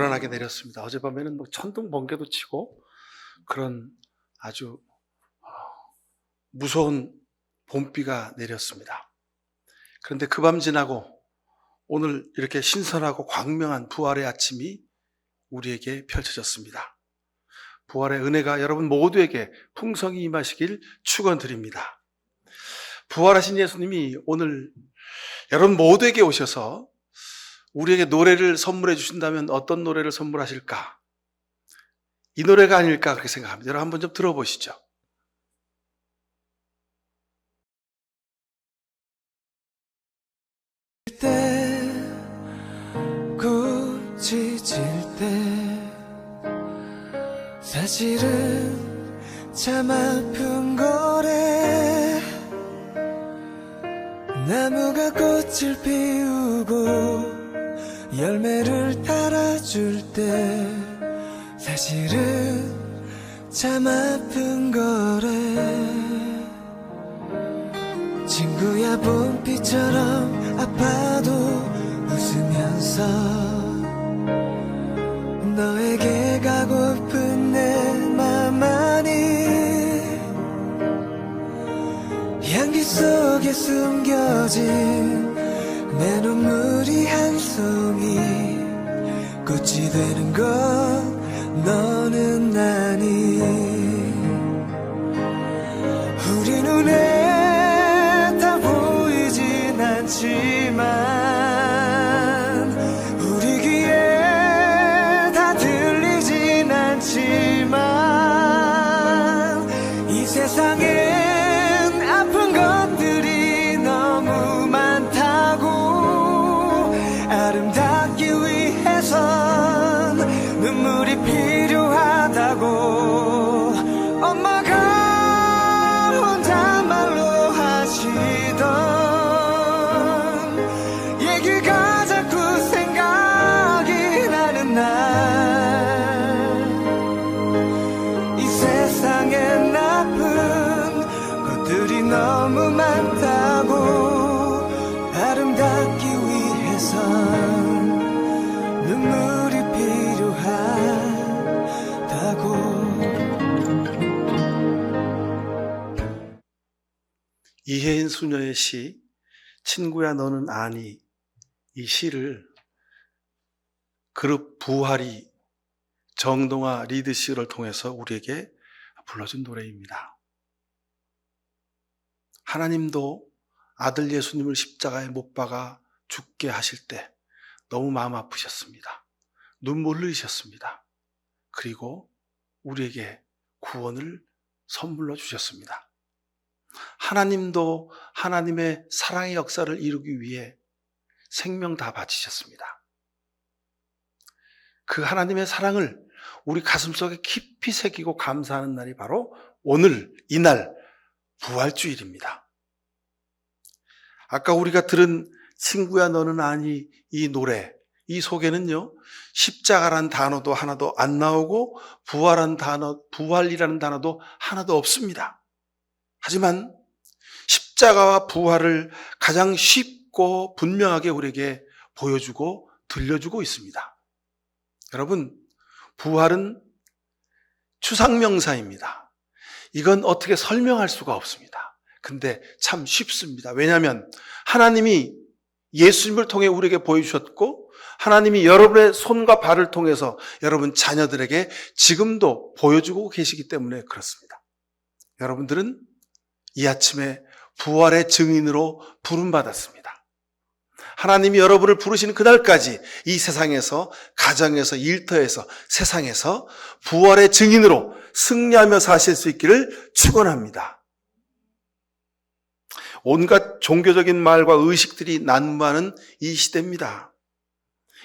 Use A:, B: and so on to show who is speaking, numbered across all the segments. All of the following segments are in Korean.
A: 요란하게 내렸습니다. 어젯밤에는 뭐 천둥 번개도 치고 그런 아주 무서운 봄비가 내렸습니다. 그런데 그 밤 지나고 오늘 이렇게 신선하고 광명한 부활의 아침이 우리에게 펼쳐졌습니다. 부활의 은혜가 여러분 모두에게 풍성히 임하시길 축원드립니다. 부활하신 예수님이 오늘 여러분 모두에게 오셔서 우리에게 노래를 선물해 주신다면 어떤 노래를 선물하실까? 이 노래가 아닐까 그렇게 생각합니다. 여러분 한번 좀 들어보시죠.
B: 꽃이 질 때 사실은 참 아픈 거래. 나무가 꽃을 피우고 열매를 달아줄 때 사실은 참 아픈 거래. 친구야 봄비처럼 아파도 웃으면서 너에게 가고픈 내 맘만이 향기 속에 숨겨진 내 눈물이 한 송이 꽃이 되는 건 너는 아니. 우리 눈에 다 보이진 않지만 우리 귀에 다 들리진 않지만 이 세상엔 아픈 것들이 너무 많다고. 아름답기 위해선 눈물이 필요하다고. 엄마가 혼잣말로 하시던 얘기가 자꾸 생각이 나는 날. 이 세상에 나쁜 것들이 너무 많다고. 아름답기 위해선 눈물이 필요하다고.
A: 이혜인 수녀의 시 친구야 너는 아니, 이 시를 그룹 부활이 정동아 리드시를 통해서 우리에게 불러준 노래입니다. 하나님도 아들 예수님을 십자가에 못 박아 죽게 하실 때 너무 마음 아프셨습니다. 눈물 흘리셨습니다. 그리고 우리에게 구원을 선물로 주셨습니다. 하나님도 하나님의 사랑의 역사를 이루기 위해 생명 다 바치셨습니다. 그 하나님의 사랑을 우리 가슴속에 깊이 새기고 감사하는 날이 바로 오늘 이날 부활주일입니다. 아까 우리가 들은 친구야 너는 아니 이 노래, 이 속에는요 십자가란 단어도 하나도 안 나오고 부활이라는 단어도 하나도 없습니다. 하지만 십자가와 부활을 가장 쉽고 분명하게 우리에게 보여주고 들려주고 있습니다. 여러분, 부활은 추상명사입니다. 이건 어떻게 설명할 수가 없습니다. 근데 참 쉽습니다. 왜냐하면 하나님이 예수님을 통해 우리에게 보여주셨고 하나님이 여러분의 손과 발을 통해서 여러분 자녀들에게 지금도 보여주고 계시기 때문에 그렇습니다. 여러분들은 이 아침에 부활의 증인으로 부름받았습니다. 하나님이 여러분을 부르시는 그날까지 이 세상에서, 가정에서, 일터에서, 세상에서 부활의 증인으로 승리하며 사실 수 있기를 축원합니다. 온갖 종교적인 말과 의식들이 난무하는 이 시대입니다.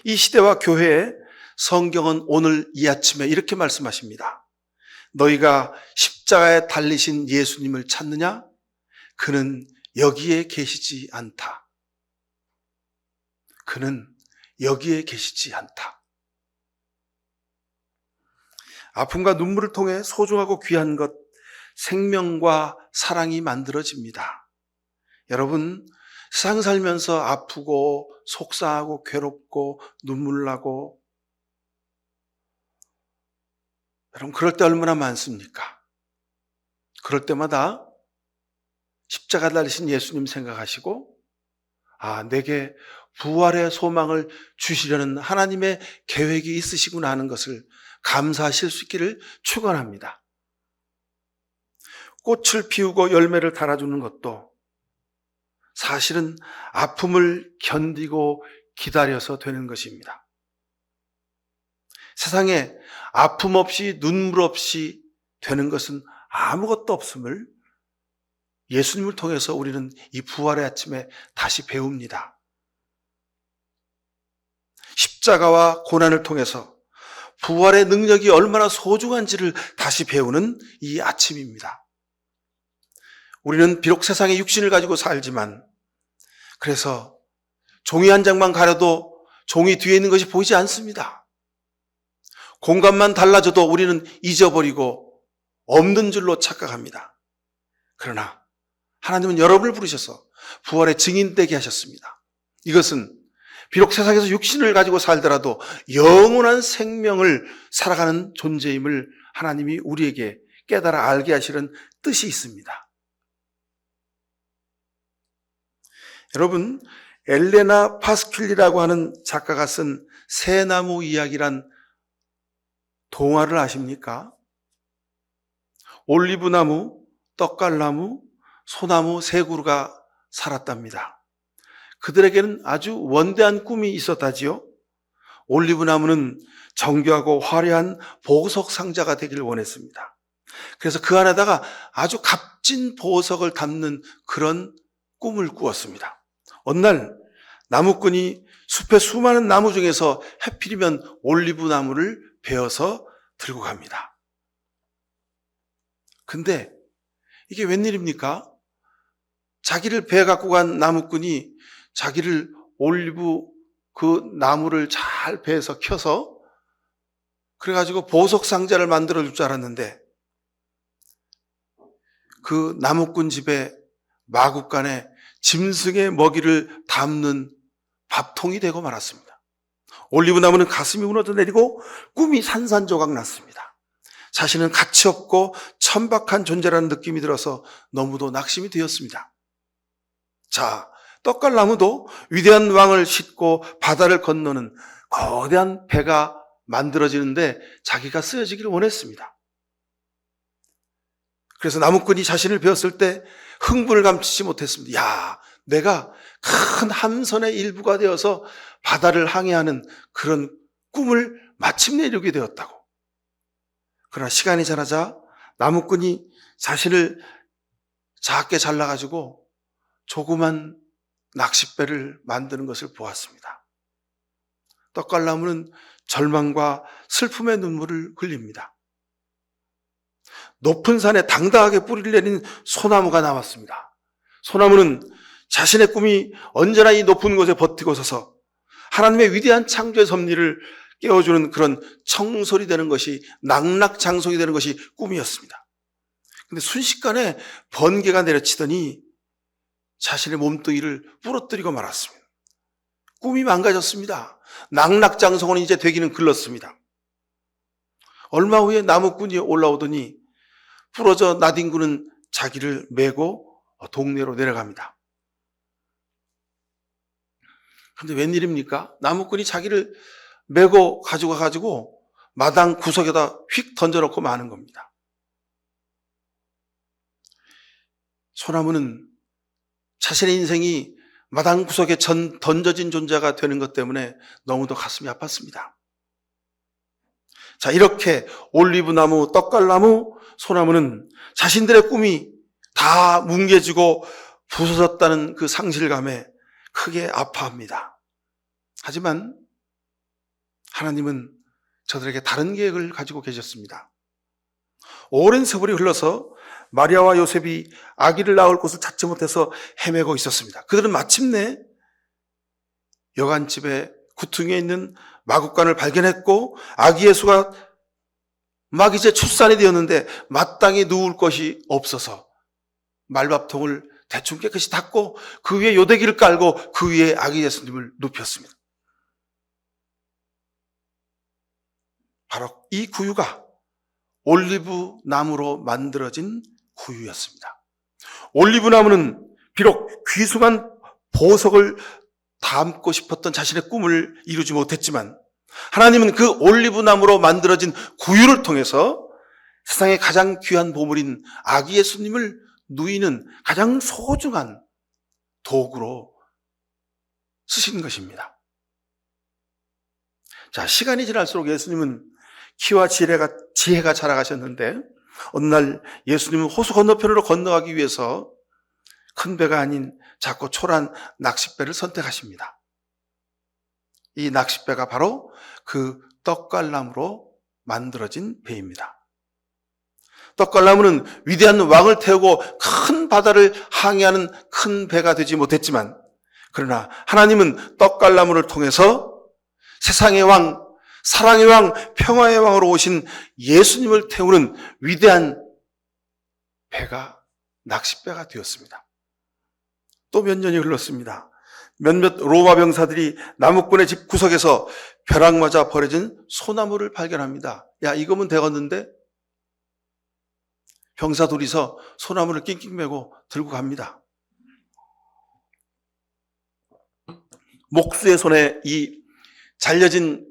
A: 이 시대와 교회에 성경은 오늘 이 아침에 이렇게 말씀하십니다. 너희가 십자가에 달리신 예수님을 찾느냐? 그는 여기에 계시지 않다. 그는 여기에 계시지 않다. 아픔과 눈물을 통해 소중하고 귀한 것, 생명과 사랑이 만들어집니다. 여러분, 세상 살면서 아프고 속상하고 괴롭고 눈물 나고 여러분, 그럴 때 얼마나 많습니까? 그럴 때마다 십자가 달리신 예수님 생각하시고, 내게 부활의 소망을 주시려는 하나님의 계획이 있으시구나 하는 것을 감사하실 수 있기를 축원합니다. 꽃을 피우고 열매를 달아주는 것도 사실은 아픔을 견디고 기다려서 되는 것입니다. 세상에 아픔 없이 눈물 없이 되는 것은 아무것도 없음을 예수님을 통해서 우리는 이 부활의 아침에 다시 배웁니다. 십자가와 고난을 통해서 부활의 능력이 얼마나 소중한지를 다시 배우는 이 아침입니다. 우리는 비록 세상에 육신을 가지고 살지만, 그래서 종이 한 장만 가려도 종이 뒤에 있는 것이 보이지 않습니다. 공간만 달라져도 우리는 잊어버리고 없는 줄로 착각합니다. 그러나 하나님은 여러분을 부르셔서 부활의 증인 되게 하셨습니다. 이것은 비록 세상에서 육신을 가지고 살더라도 영원한 생명을 살아가는 존재임을 하나님이 우리에게 깨달아 알게 하시는 뜻이 있습니다. 여러분, 엘레나 파스큘리라고 하는 작가가 쓴 새나무 이야기란 동화를 아십니까? 올리브나무, 떡갈나무, 소나무 세 그루가 살았답니다. 그들에게는 아주 원대한 꿈이 있었다지요. 올리브나무는 정교하고 화려한 보석 상자가 되기를 원했습니다. 그래서 그 안에다가 아주 값진 보석을 담는 그런 꿈을 꾸었습니다. 어느 날 나무꾼이 숲의 수많은 나무 중에서 해필이면 올리브나무를 베어서 들고 갑니다. 근데 이게 웬일입니까? 자기를 베어 갖고 간 나무꾼이 자기를 올리브 그 나무를 잘 베어서 켜서 그래가지고 보석 상자를 만들어 줄 줄 알았는데, 그 나무꾼 집에 마구간에 짐승의 먹이를 담는 밥통이 되고 말았습니다. 올리브나무는 가슴이 무너져 내리고 꿈이 산산조각 났습니다. 자신은 가치 없고 천박한 존재라는 느낌이 들어서 너무도 낙심이 되었습니다. 자, 떡갈나무도 위대한 왕을 싣고 바다를 건너는 거대한 배가 만들어지는데 자기가 쓰여지기를 원했습니다. 그래서 나무꾼이 자신을 베었을 때 흥분을 감추지 못했습니다. 야, 내가 큰 함선의 일부가 되어서 바다를 항해하는 그런 꿈을 마침내 이루게 되었다고. 그러나 시간이 지나자 나무꾼이 자신을 작게 잘라가지고 조그만 낚싯배를 만드는 것을 보았습니다. 떡갈나무는 절망과 슬픔의 눈물을 흘립니다. 높은 산에 당당하게 뿌리를 내린 소나무가 나왔습니다. 소나무는 자신의 꿈이 언제나 이 높은 곳에 버티고 서서 하나님의 위대한 창조의 섭리를 깨워주는 그런 청솔이 되는 것이, 낙낙장성이 되는 것이 꿈이었습니다. 그런데 순식간에 번개가 내려치더니 자신의 몸뚱이를 부러뜨리고 말았습니다. 꿈이 망가졌습니다. 낙낙장성은 이제 되기는 글렀습니다. 얼마 후에 나무꾼이 올라오더니 부러져 나뒹구는 자기를 메고 동네로 내려갑니다. 그런데 웬일입니까? 나무꾼이 자기를 메고 가지고 가가지고 마당 구석에다 휙 던져놓고 마는 겁니다. 소나무는 자신의 인생이 마당 구석에 던져진 존재가 되는 것 때문에 너무도 가슴이 아팠습니다. 자, 이렇게 올리브나무, 떡갈나무, 소나무는 자신들의 꿈이 다 뭉개지고 부서졌다는 그 상실감에 크게 아파합니다. 하지만 하나님은 저들에게 다른 계획을 가지고 계셨습니다. 오랜 세월이 흘러서 마리아와 요셉이 아기를 낳을 곳을 찾지 못해서 헤매고 있었습니다. 그들은 마침내 여간집에 구퉁이에 있는 마구간을 발견했고, 아기 예수가 막 이제 출산이 되었는데 마땅히 누울 것이 없어서 말밥통을 대충 깨끗이 닦고 그 위에 요대기를 깔고 그 위에 아기 예수님을 눕혔습니다. 바로 이 구유가 올리브 나무로 만들어진 구유였습니다. 올리브 나무는 비록 귀중한 보석을 담고 싶었던 자신의 꿈을 이루지 못했지만 하나님은 그 올리브 나무로 만들어진 구유를 통해서 세상에 가장 귀한 보물인 아기 예수님을 누이는 가장 소중한 도구로 쓰신 것입니다. 자, 시간이 지날수록 예수님은 키와 지혜가 자라가셨는데 어느 날 예수님은 호수 건너편으로 건너가기 위해서 큰 배가 아닌 작고 초라한 낚싯배를 선택하십니다. 이 낚싯배가 바로 그 떡갈나무로 만들어진 배입니다. 떡갈나무는 위대한 왕을 태우고 큰 바다를 항해하는 큰 배가 되지 못했지만 그러나 하나님은 떡갈나무를 통해서 세상의 왕, 사랑의 왕, 평화의 왕으로 오신 예수님을 태우는 위대한 배가 낚싯배가 되었습니다. 또 몇 년이 흘렀습니다. 몇몇 로마 병사들이 나무꾼의 집 구석에서 벼락 맞아 버려진 소나무를 발견합니다. 야, 이거면 되겠는데? 병사 둘이서 소나무를 낑낑 메고 들고 갑니다. 목수의 손에 이 잘려진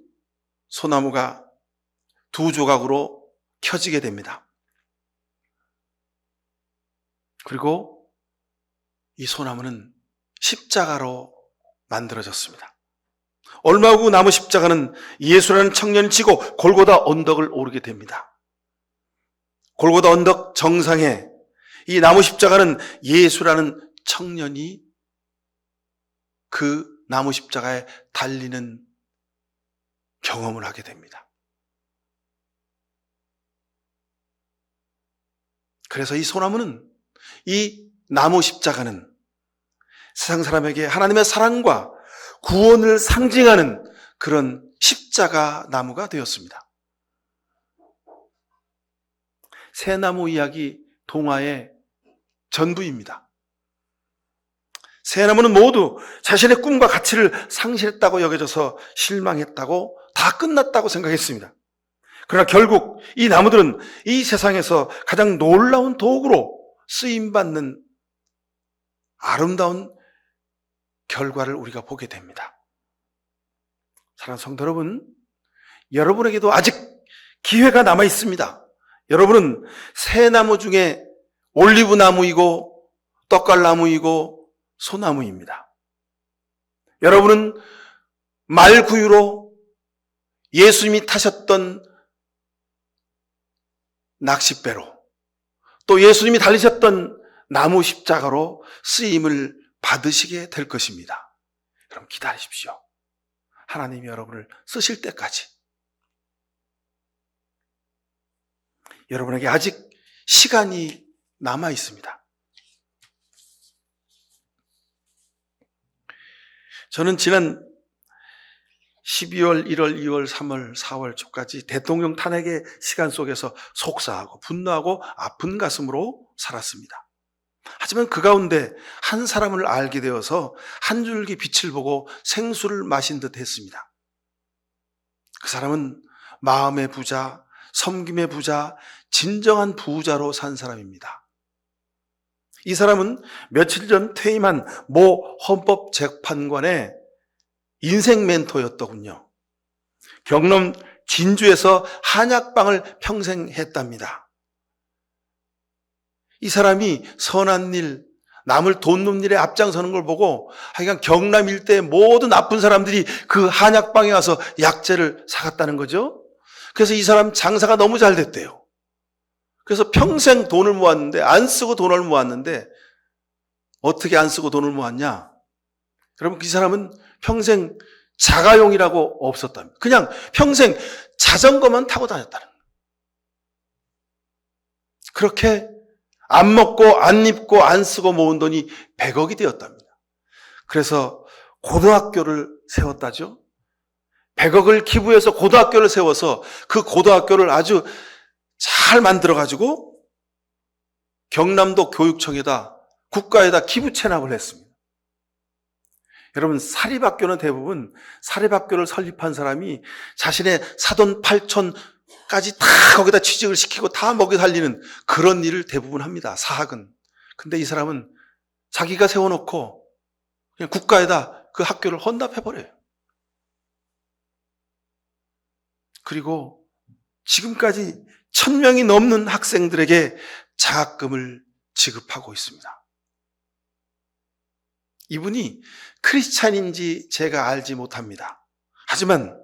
A: 소나무가 두 조각으로 켜지게 됩니다. 그리고 이 소나무는 십자가로 만들어졌습니다. 얼마 후 나무 십자가는 예수라는 청년을 지고 골고다 언덕을 오르게 됩니다. 골고다 언덕 정상에 이 나무 십자가는 예수라는 청년이 그 나무 십자가에 달리는 경험을 하게 됩니다. 그래서 이 소나무는, 이 나무 십자가는 세상 사람에게 하나님의 사랑과 구원을 상징하는 그런 십자가 나무가 되었습니다. 새나무 이야기 동화의 전부입니다. 새나무는 모두 자신의 꿈과 가치를 상실했다고 여겨져서 실망했다고, 다 끝났다고 생각했습니다. 그러나 결국 이 나무들은 이 세상에서 가장 놀라운 도구로 쓰임받는 아름다운 결과를 우리가 보게 됩니다. 사랑하는 성도 여러분, 여러분에게도 아직 기회가 남아 있습니다. 여러분은 새나무 중에 올리브나무이고 떡갈나무이고 소나무입니다. 여러분은 말구유로 예수님이 타셨던 낚싯배로, 또 예수님이 달리셨던 나무 십자가로 쓰임을 받으시게 될 것입니다. 그럼 기다리십시오. 하나님이 여러분을 쓰실 때까지. 여러분에게 아직 시간이 남아 있습니다. 저는 지난 12월, 1월, 2월, 3월, 4월 초까지 대통령 탄핵의 시간 속에서 속상하고 분노하고 아픈 가슴으로 살았습니다. 하지만 그 가운데 한 사람을 알게 되어서 한 줄기 빛을 보고 생수를 마신 듯 했습니다. 그 사람은 마음의 부자, 섬김의 부자, 진정한 부자로 산 사람입니다. 이 사람은 며칠 전 퇴임한 모 헌법재판관의 인생 멘토였더군요. 경남 진주에서 한약방을 평생 했답니다. 이 사람이 선한 일, 남을 돕는 일에 앞장서는 걸 보고 하여간 경남 일대의 모든 나쁜 사람들이 그 한약방에 와서 약재를 사갔다는 거죠. 그래서 이 사람 장사가 너무 잘 됐대요. 그래서 평생 돈을 모았는데, 안 쓰고 돈을 모았는데, 어떻게 안 쓰고 돈을 모았냐? 여러분, 이 사람은 평생 자가용이라고 없었답니다. 그냥 평생 자전거만 타고 다녔다는 거예요. 그렇게 안 먹고 안 입고 안 쓰고 모은 돈이 100억이 되었답니다. 그래서 고등학교를 세웠다죠. 100억을 기부해서 고등학교를 세워서 그 고등학교를 아주 잘 만들어가지고 경남도 교육청에다, 국가에다 기부 체납을 했습니다. 여러분, 사립학교는 대부분 사립학교를 설립한 사람이 자신의 사돈 팔촌 가지 다 거기다 취직을 시키고 다 먹여 살리는 그런 일을 대부분 합니다. 사학은. 근데 이 사람은 자기가 세워놓고 그냥 국가에다 그 학교를 헌납해버려요. 그리고 지금까지 1000명이 넘는 학생들에게 장학금을 지급하고 있습니다. 이분이 크리스찬인지 제가 알지 못합니다. 하지만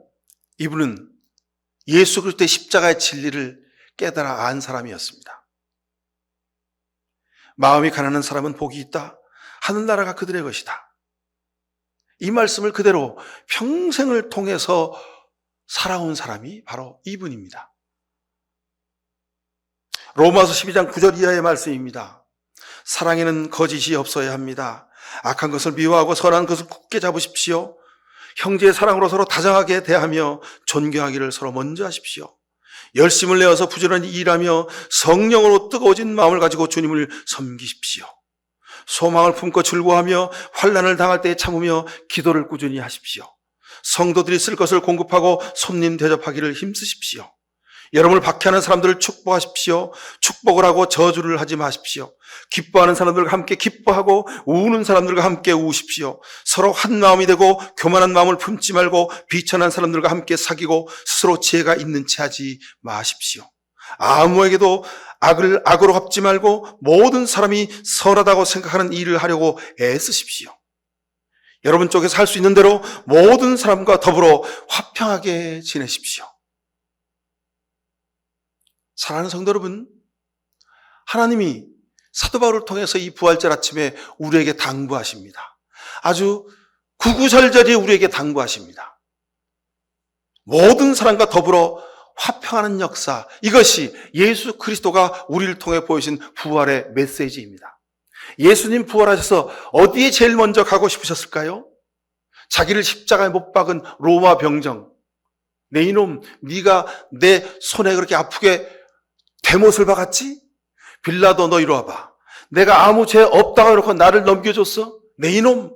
A: 이분은 예수 그리스도의 십자가의 진리를 깨달아 안 사람이었습니다. 마음이 가난한 사람은 복이 있다. 하늘나라가 그들의 것이다. 이 말씀을 그대로 평생을 통해서 살아온 사람이 바로 이분입니다. 로마서 12장 9절 이하의 말씀입니다. 사랑에는 거짓이 없어야 합니다. 악한 것을 미워하고 선한 것을 굳게 잡으십시오. 형제의 사랑으로 서로 다정하게 대하며 존경하기를 서로 먼저 하십시오. 열심을 내어서 부지런히 일하며 성령으로 뜨거워진 마음을 가지고 주님을 섬기십시오. 소망을 품고 즐거워하며 환난을 당할 때에 참으며 기도를 꾸준히 하십시오. 성도들이 쓸 것을 공급하고 손님 대접하기를 힘쓰십시오. 여러분을 박해하는 사람들을 축복하십시오. 축복을 하고 저주를 하지 마십시오. 기뻐하는 사람들과 함께 기뻐하고 우는 사람들과 함께 우십시오. 서로 한 마음이 되고 교만한 마음을 품지 말고 비천한 사람들과 함께 사귀고 스스로 지혜가 있는 채 하지 마십시오. 아무에게도 악으로 갚지 말고 모든 사람이 선하다고 생각하는 일을 하려고 애쓰십시오. 여러분 쪽에서 할 수 있는 대로 모든 사람과 더불어 화평하게 지내십시오. 사랑하는 성도 여러분, 하나님이 사도 바울을 통해서 이 부활절 아침에 우리에게 당부하십니다. 아주 구구절절히 우리에게 당부하십니다. 모든 사람과 더불어 화평하는 역사, 이것이 예수 그리스도가 우리를 통해 보이신 부활의 메시지입니다. 예수님 부활하셔서 어디에 제일 먼저 가고 싶으셨을까요? 자기를 십자가에 못 박은 로마 병정, 내 이놈, 네가 내 손에 그렇게 아프게 대못을 박았지? 빌라도 너 이리 와봐. 내가 아무 죄 없다고 해놓고 나를 넘겨줬어? 내 이놈.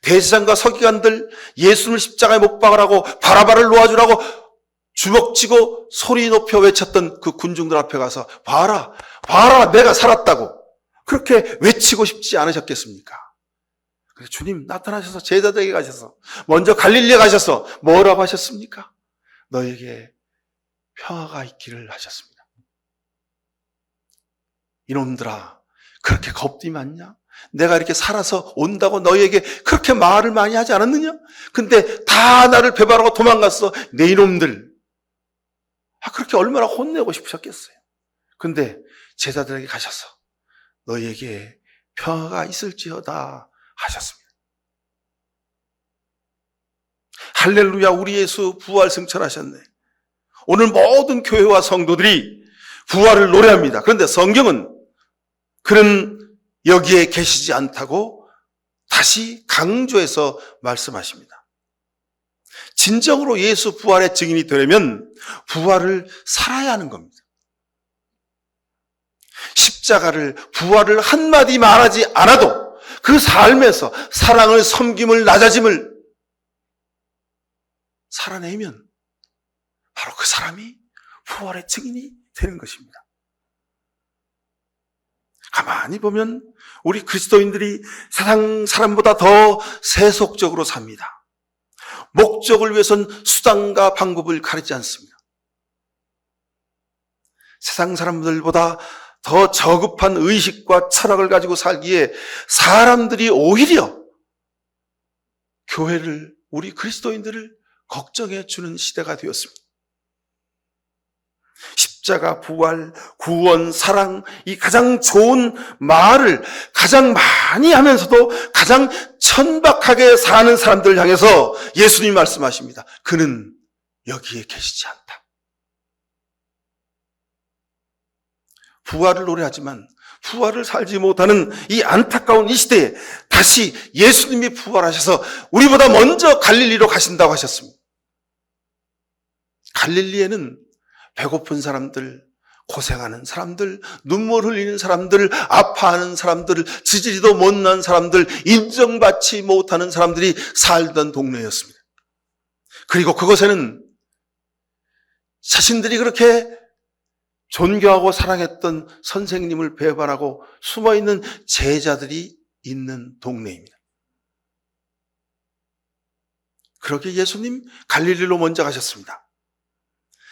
A: 대제사장과 서기관들 예수를 십자가에 못 박으라고 바라바를 놓아주라고 주먹쥐고 소리 높여 외쳤던 그 군중들 앞에 가서 봐라 내가 살았다고 그렇게 외치고 싶지 않으셨겠습니까? 그래서 주님 나타나셔서 제자들에게 가셔서 먼저 갈릴리에 가셔서 뭐라고 하셨습니까? 너에게 평화가 있기를 하셨습니다. 이놈들아, 그렇게 겁이 많냐? 내가 이렇게 살아서 온다고 너희에게 그렇게 말을 많이 하지 않았느냐? 근데 다 나를 배반하고 도망갔어. 내 이놈들. 그렇게 얼마나 혼내고 싶으셨겠어요. 근데 제자들에게 가셔서 너희에게 평화가 있을지어다 하셨습니다. 할렐루야, 우리 예수 부활 승천하셨네. 오늘 모든 교회와 성도들이 부활을 노래합니다. 그런데 성경은 그는 여기에 계시지 않다고 다시 강조해서 말씀하십니다. 진정으로 예수 부활의 증인이 되려면 부활을 살아야 하는 겁니다. 십자가를, 부활을 한마디 말하지 않아도 그 삶에서 사랑을, 섬김을, 낮아짐을 살아내면 바로 그 사람이 부활의 증인이 되는 것입니다. 가만히 보면 우리 그리스도인들이 세상 사람보다 더 세속적으로 삽니다. 목적을 위해선 수단과 방법을 가리지 않습니다. 세상 사람들보다 더 저급한 의식과 철학을 가지고 살기에 사람들이 오히려 교회를, 우리 그리스도인들을 걱정해 주는 시대가 되었습니다. 십자가, 부활, 구원, 사랑, 이 가장 좋은 말을 가장 많이 하면서도 가장 천박하게 사는 사람들을 향해서 예수님이 말씀하십니다. 그는 여기에 계시지 않다. 부활을 노래하지만 부활을 살지 못하는 이 안타까운 이 시대에 다시 예수님이 부활하셔서 우리보다 먼저 갈릴리로 가신다고 하셨습니다. 갈릴리에는 배고픈 사람들, 고생하는 사람들, 눈물 흘리는 사람들, 아파하는 사람들, 지지리도 못난 사람들, 인정받지 못하는 사람들이 살던 동네였습니다. 그리고 그곳에는 자신들이 그렇게 존경하고 사랑했던 선생님을 배반하고 숨어있는 제자들이 있는 동네입니다. 그렇게 예수님 갈릴리로 먼저 가셨습니다.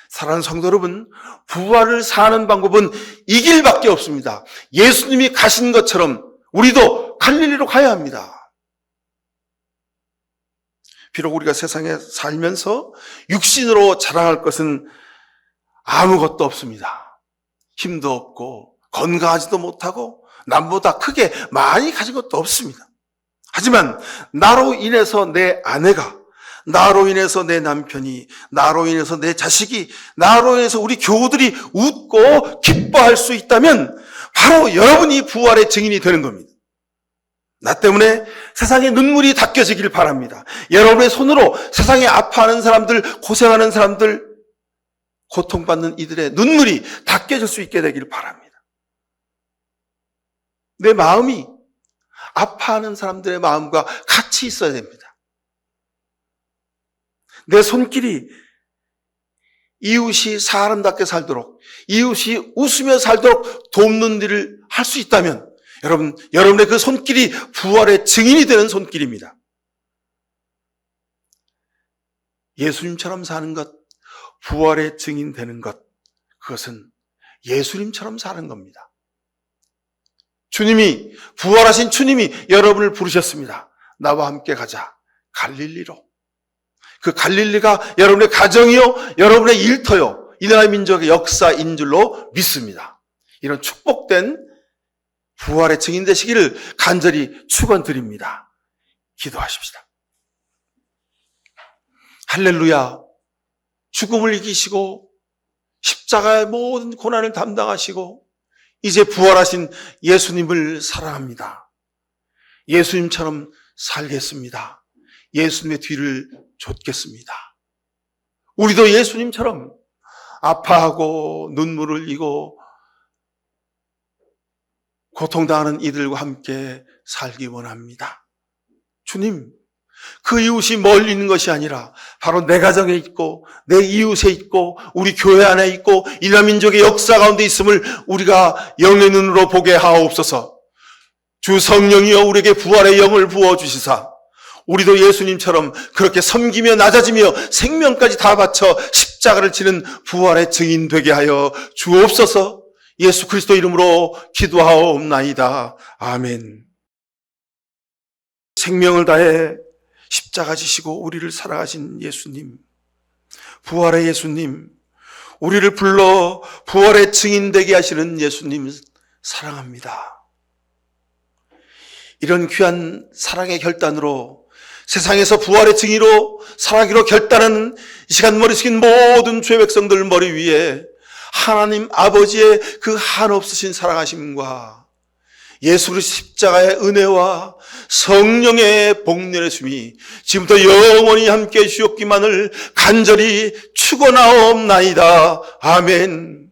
A: 사랑하는 성도 여러분, 부활을 사는 방법은 이 길밖에 없습니다. 예수님이 가신 것처럼 우리도 갈릴리로 가야 합니다. 비록 우리가 세상에 살면서 육신으로 자랑할 것은 아무것도 없습니다. 힘도 없고 건강하지도 못하고 남보다 크게 많이 가진 것도 없습니다. 하지만 나로 인해서 내 아내가, 나로 인해서 내 남편이, 나로 인해서 내 자식이, 나로 인해서 우리 교우들이 웃고 기뻐할 수 있다면 바로 여러분이 부활의 증인이 되는 겁니다. 나 때문에 세상에 눈물이 닦여지길 바랍니다. 여러분의 손으로 세상에 아파하는 사람들, 고생하는 사람들, 고통받는 이들의 눈물이 닦여질 수 있게 되길 바랍니다. 내 마음이 아파하는 사람들의 마음과 같이 있어야 됩니다. 내 손길이 이웃이 사람답게 살도록, 이웃이 웃으며 살도록 돕는 일을 할 수 있다면 여러분의 그 손길이 부활의 증인이 되는 손길입니다. 예수님처럼 사는 것, 부활의 증인 되는 것, 그것은 예수님처럼 사는 겁니다. 주님이, 부활하신 주님이 여러분을 부르셨습니다. 나와 함께 가자. 갈릴리로. 그 갈릴리가 여러분의 가정이요, 여러분의 일터요, 이 나라 민족의 역사인 줄로 믿습니다. 이런 축복된 부활의 증인 되시기를 간절히 축원드립니다. 기도하십시다. 할렐루야. 죽음을 이기시고 십자가의 모든 고난을 담당하시고 이제 부활하신 예수님을 사랑합니다. 예수님처럼 살겠습니다. 예수님의 뒤를 좇겠습니다. 우리도 예수님처럼 아파하고 눈물을 흘리고 고통당하는 이들과 함께 살기 원합니다. 주님, 그 이웃이 멀리 있는 것이 아니라 바로 내 가정에 있고 내 이웃에 있고 우리 교회 안에 있고 이남민족의 역사 가운데 있음을 우리가 영의 눈으로 보게 하옵소서. 주 성령이여 우리에게 부활의 영을 부어주시사 우리도 예수님처럼 그렇게 섬기며 낮아지며 생명까지 다 바쳐 십자가를 지는 부활의 증인 되게 하여 주옵소서. 예수 그리스도 이름으로 기도하옵나이다. 아멘. 생명을 다해 십자가 지시고 우리를 사랑하신 예수님, 부활의 예수님, 우리를 불러 부활의 증인 되게 하시는 예수님 사랑합니다. 이런 귀한 사랑의 결단으로 세상에서 부활의 증인으로 살아가기로 결단하는 이 시간 머리 숙인 모든 죄 백성들 머리 위에 하나님 아버지의 그 한없으신 사랑하심과 예수 그리스도 십자가의 은혜와 성령의 복렬하심이 지금부터 영원히 함께 해주옵기만을 간절히 축원하옵나이다. 아멘.